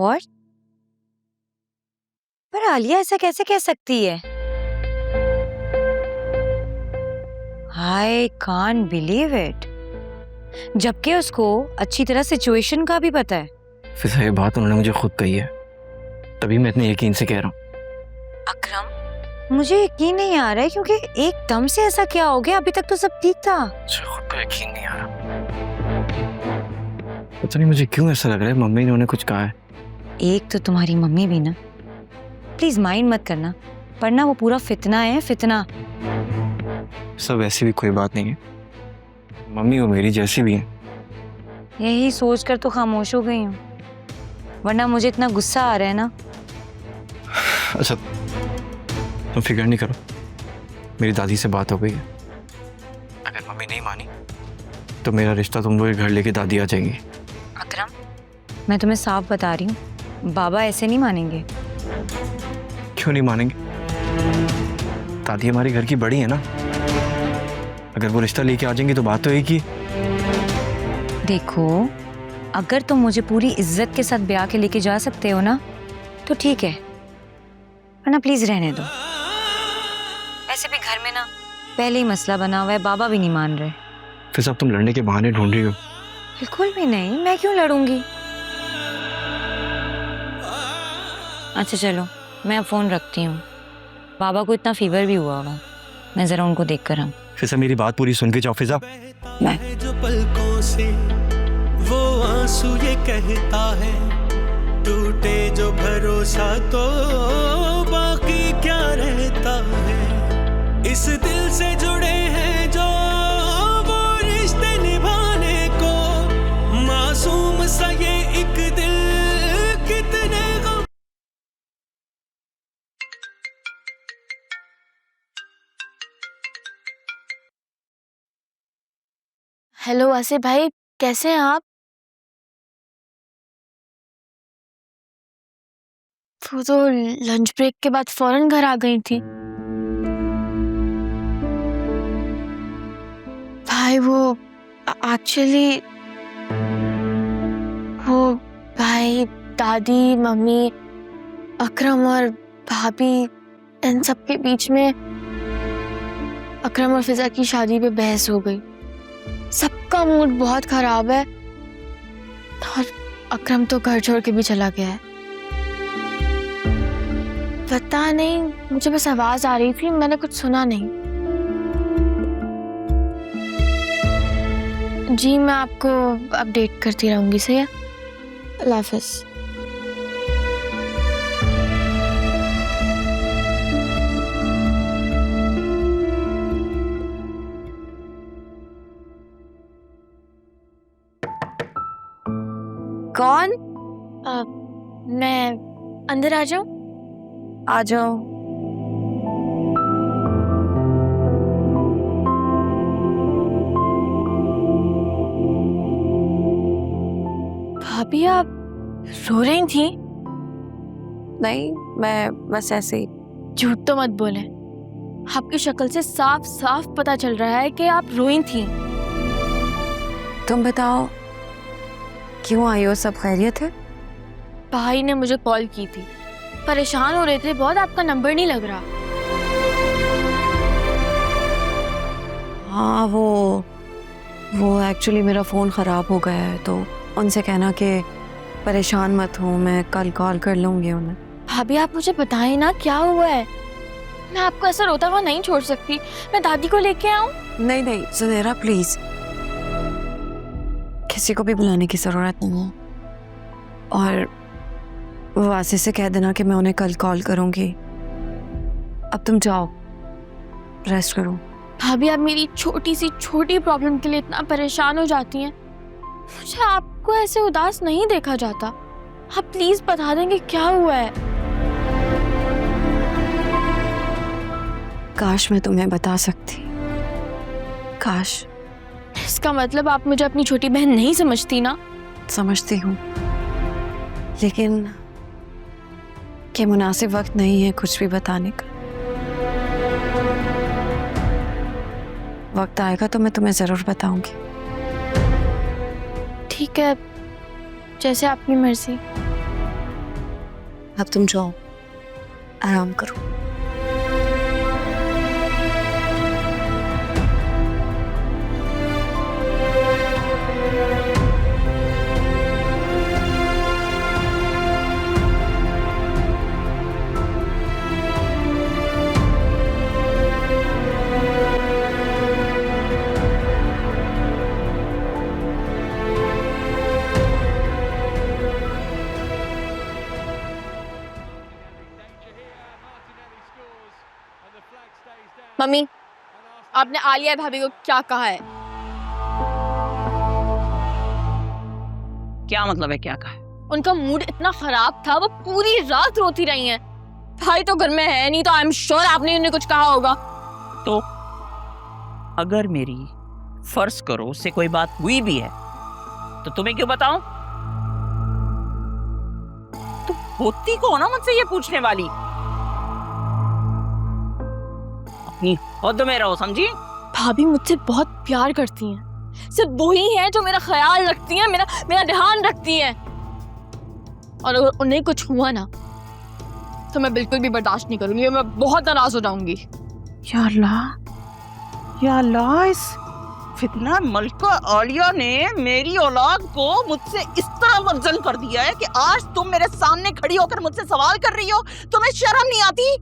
What? पर आलिया ऐसा कैसे कह सकती है? I can't believe it. जबकि उसको अच्छी तरह सिचुएशन का भी पता है। फिजा ये बात उन्होंने मुझे खुद कही है, तभी मैं इतने यकीन से कह रहा हूँ। अकरम, मुझे यकीन नहीं आ रहा है क्योंकि एकदम से ऐसा क्या हो गया? अभी तक तो सब ठीक था। मुझे खुद पे यकीन नहीं आ रहा। पता नहीं मुझे क्यों ऐसा लग रहा है मम्मी ने उन्हें कुछ कहा है। एक तो तुम्हारी मम्मी भी ना, प्लीज माइंड मत करना, पर ना वो पूरा फितना है, फितना। सब ऐसी भी कोई बात नहीं है, मम्मी वो मेरी जैसी भी है। यही सोचकर तो खामोश हो गई हूँ, वरना मुझे इतना गुस्सा आ रहा है ना। अच्छा तुम फिक्र नहीं करो, मेरी दादी से बात हो गई है। अगर मम्मी नहीं मानी तो मेरा रिश्ता तुम लोग के घर लेके दादी आ जाएंगी। अकरम, मैं तुम्हें साफ बता रही हूँ, बाबा ऐसे नहीं मानेंगे। क्यों नहीं मानेंगे? दादी हमारी घर की बड़ी है ना, अगर वो रिश्ता लेके आ जाएंगी तो बात तो एक ही। देखो, अगर तुम मुझे पूरी इज्जत के साथ ब्याह के लेके जा सकते हो ना तो ठीक है, वरना प्लीज रहने दो। ऐसे भी घर में ना पहले ही मसला बना हुआ है, बाबा भी नहीं मान रहे। फिर सब तुम लड़ने के बहाने ढूंढ रही हो। बिल्कुल भी नहीं, मैं क्यों लड़ूंगी। अच्छा चलो, मैं अब फोन रखती हूँ, बाबा को इतना फीवर भी हुआ होगा, मैं जरा उनको देख कर आऊँ। फिजा मेरी बात पूरी सुन के जाओ। फिजा जो पलकों से वो आंसू ये कहता है, टूटे जो भरोसा तो बाकी क्या रहता है। इस दिल से जुड़े हैं जो वो रिश्ते निभाने को, मासूम सा ये एक दिल कितने गम। हेलो आसिफ भाई, कैसे हैं आप? वो तो लंच ब्रेक के बाद फौरन घर आ गई थी। भाई वो एक्चुअली वो भाई, दादी, मम्मी, अकरम और भाभी, इन सब के बीच में अकरम और फिजा की शादी पे बहस हो गई। सबका मूड बहुत खराब है और अकरम तो घर छोड़ के भी चला गया है। पता नहीं, मुझे बस आवाज आ रही थी, मैंने कुछ सुना नहीं। जी मैं आपको अपडेट करती रहूंगी, सही है? अल्लाह हाफिज। कौन? मैं अंदर आ जाऊं? आ जाओ। भाभी आप रो रही थी? नहीं, मैं बस ऐसे ही। झूठ तो मत बोले, आपकी शक्ल से साफ साफ पता चल रहा है कि आप रोई थी। तुम बताओ, क्यों आई हो? सब खैरियत है? भाई ने मुझे कॉल की थी, परेशान हो रहे थे बहुत, आपका नंबर नहीं लग रहा। हाँ वो एक्चुअली मेरा फ़ोन ख़राब हो गया है, तो उनसे कहना कि परेशान मत हो, मैं कल कॉल कर लूँगी उन्हें। भाभी आप मुझे बताएं ना क्या हुआ है, मैं आपको ऐसा रोता हुआ नहीं छोड़ सकती। मैं दादी को लेके आऊं? नहीं नहीं ज़ुनैरा प्लीज़, किसी को भी बुलाने की ज़रूरत नहीं है, और वासी से कह देना कि मैं उन्हें कल कॉल करूँगी। अब तुम जाओ, रेस्ट करो। भाभी आप मेरी छोटी सी छोटी प्रॉब्लम के लिए इतना परेशान हो जाती हैं, मुझे आपको ऐसे उदास नहीं देखा जाता। आप प्लीज बता देंगे क्या हुआ है? काश मैं तुम्हें बता सकती, काश। इसका मतलब आप मुझे अपनी छोटी बहन नहीं समझती ना? समझती हूँ, लेकिन ये मुनासिब वक्त नहीं है कुछ भी बताने का। वक्त आएगा तो मैं तुम्हें ज़रूर बताऊंगी। ठीक है, जैसे आपकी मर्जी। अब तुम जाओ, आराम करो। मम्मी, आपने आलिया भाभी को क्या कहा है? क्या मतलब है क्या कहा है? उनका मूड इतना खराब था, वो पूरी रात रोती रही हैं। भाई तो घर में है नहीं, तो आई एम श्योर आपने उन्हें कुछ कहा होगा। तो अगर मेरी फर्ज करो उससे कोई बात हुई भी है तो तुम्हें क्यों बताऊं? तुम होती को ना मुझसे ये पूछने वाली। अपनी हद में रहो, समझी? भाभी मुझसे बहुत प्यार करती हैं। सिर्फ वही हैं जो मेरा ख्याल रखती हैं, मेरा ध्यान रखती हैं। और अगर उन्हें कुछ हुआ ना तो मैं बिल्कुल भी बर्दाश्त नहीं करूंगी, मैं बहुत नाराज हो जाऊंगी। या अल्लाह, इस फितना मलका आलिया ने मेरी औलाद को मुझसे इस तरह वर्जन कर दिया है कि आज तुम मेरे सामने खड़ी होकर मुझसे सवाल कर रही हो। तुम्हें शर्म नहीं आती?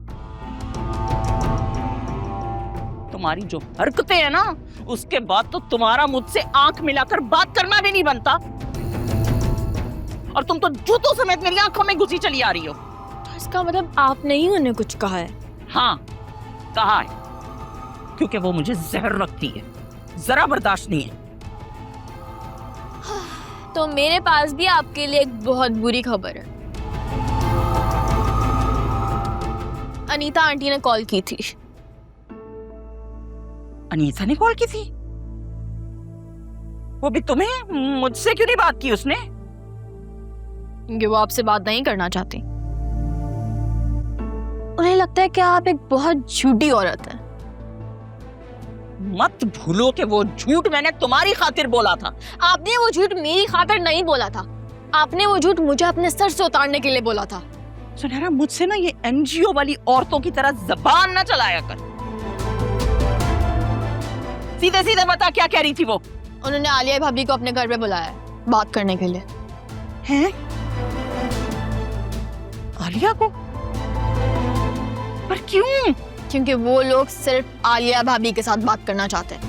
तुम्हारी जो हरकतें हैं ना, उसके बाद तो तुम्हारा मुझसे आंख मिलाकर बात करना भी नहीं बनता। और तुम तो जूतों समेत मेरी आंखों में घुसी चली आ रही हो। तो इसका मतलब आपने ही उन्हें कुछ कहा है? हाँ, कहा है, क्योंकि वो मुझे जहर रखती है, जरा बर्दाश्त नहीं है। तो मेरे पास भी आपके लिए एक बहुत बुरी खबर है। अनीता आंटी ने कॉल की थी। अनीता ने कॉल की थी? वो भी तुम्हें? मुझसे क्यों नहीं बात की उसने? क्योंकि वो आपसे बात नहीं करना चाहती। उन्हें लगता है कि आप एक बहुत झूठी औरत है। मत भूलो कि वो झूठ मैंने तुम्हारी खातिर बोला था। आपने वो झूठ मेरी खातिर नहीं बोला था, आपने वो झूठ मुझे अपने सर से उतारने के लिए बोला था। सुनहरा, मुझसे ना ये एनजीओ वाली औरतों की तरह जबान ना चलाया कर। सीधे सीधे बता, क्या कह रही थी वो? उन्होंने आलिया भाभी को अपने घर पे बुलाया है बात करने के लिए। हैं? आलिया को? पर क्यों? क्योंकि वो लोग सिर्फ आलिया भाभी के साथ बात करना चाहते हैं।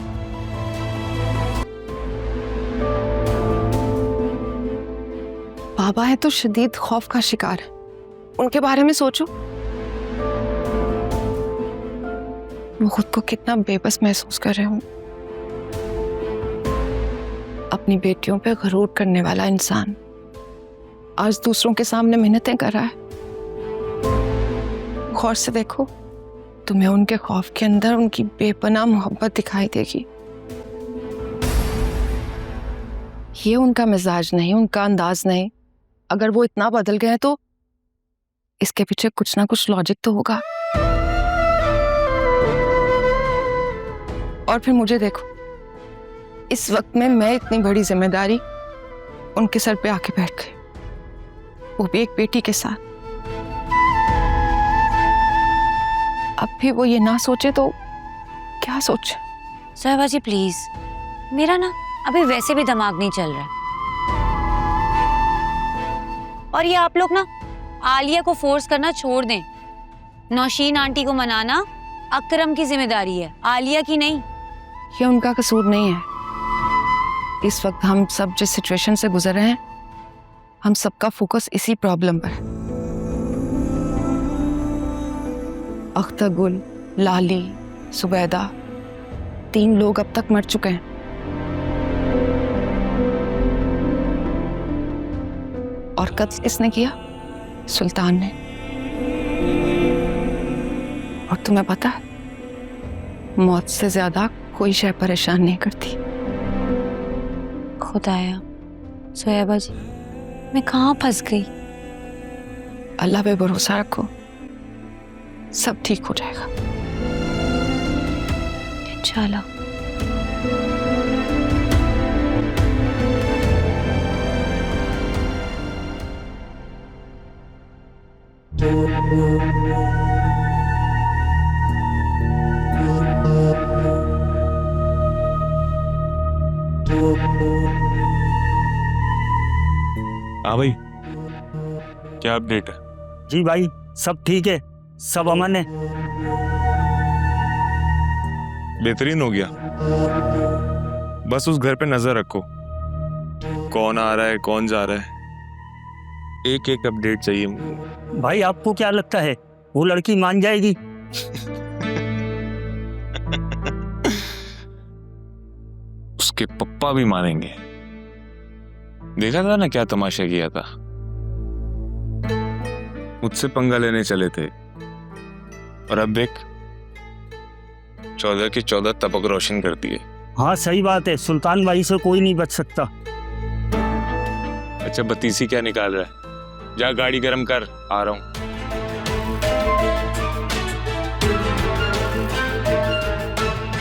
बाबा है तो शदीद खौफ का शिकार है, उनके बारे में सोचो। वो खुद को कितना बेबस महसूस कर रहे हों। अपनी बेटियों पे गरूर करने वाला इंसान आज दूसरों के सामने मिन्नतें कर रहा है। गौर से देखो, तुम्हें उनके खौफ के अंदर उनकी बेपनाह मोहब्बत दिखाई देगी। ये उनका मिजाज नहीं, उनका अंदाज नहीं। अगर वो इतना बदल गए तो इसके पीछे कुछ ना कुछ लॉजिक तो होगा। और फिर मुझे देखो, इस वक्त में मैं इतनी बड़ी जिम्मेदारी उनके सर पे आके बैठ गई, वो भी एक बेटी के साथ। अब भी वो ये ना सोचे तो क्या सोचे? साहिबा जी प्लीज, मेरा ना अभी वैसे भी दिमाग नहीं चल रहा है। और ये आप लोग ना आलिया को फोर्स करना छोड़ दें। नौशीन आंटी को मनाना अकरम की जिम्मेदारी है, आलिया की नहीं। ये उनका कसूर नहीं है। इस वक्त हम सब जिस सिचुएशन से गुजर रहे हैं, हम सबका फोकस इसी प्रॉब्लम पर है। अख्तर गुल, लाली, सुबैदा, 3 लोग अब तक मर चुके हैं। और कत्ल किसने किया? सुल्तान ने। और तुम्हें पता है, मौत से ज्यादा कोई शय परेशान नहीं करती। खुदाया, सोयाबा जी मैं कहाँ फंस गई? अल्लाह पे भरोसा रखो, सब ठीक हो जाएगा इंशाल्लाह। हाँ भाई, क्या अपडेट है? जी भाई, सब ठीक है, सब अमन है। बेहतरीन हो गया। बस उस घर पे नजर रखो, कौन आ रहा है कौन जा रहा है, एक एक अपडेट चाहिए मुझे। भाई आपको क्या लगता है वो लड़की मान जाएगी? उसके पप्पा भी मानेंगे। देखा था ना क्या तमाशा किया था, मुझसे पंगा लेने चले थे और अब देख 14 की 14 तबक रोशन कर दिए। हाँ सही बात है, सुल्तान भाई से कोई नहीं बच सकता। अच्छा बत्तीसी क्या निकाल रहा है? जा गाड़ी गर्म कर, आ रहा हूँ।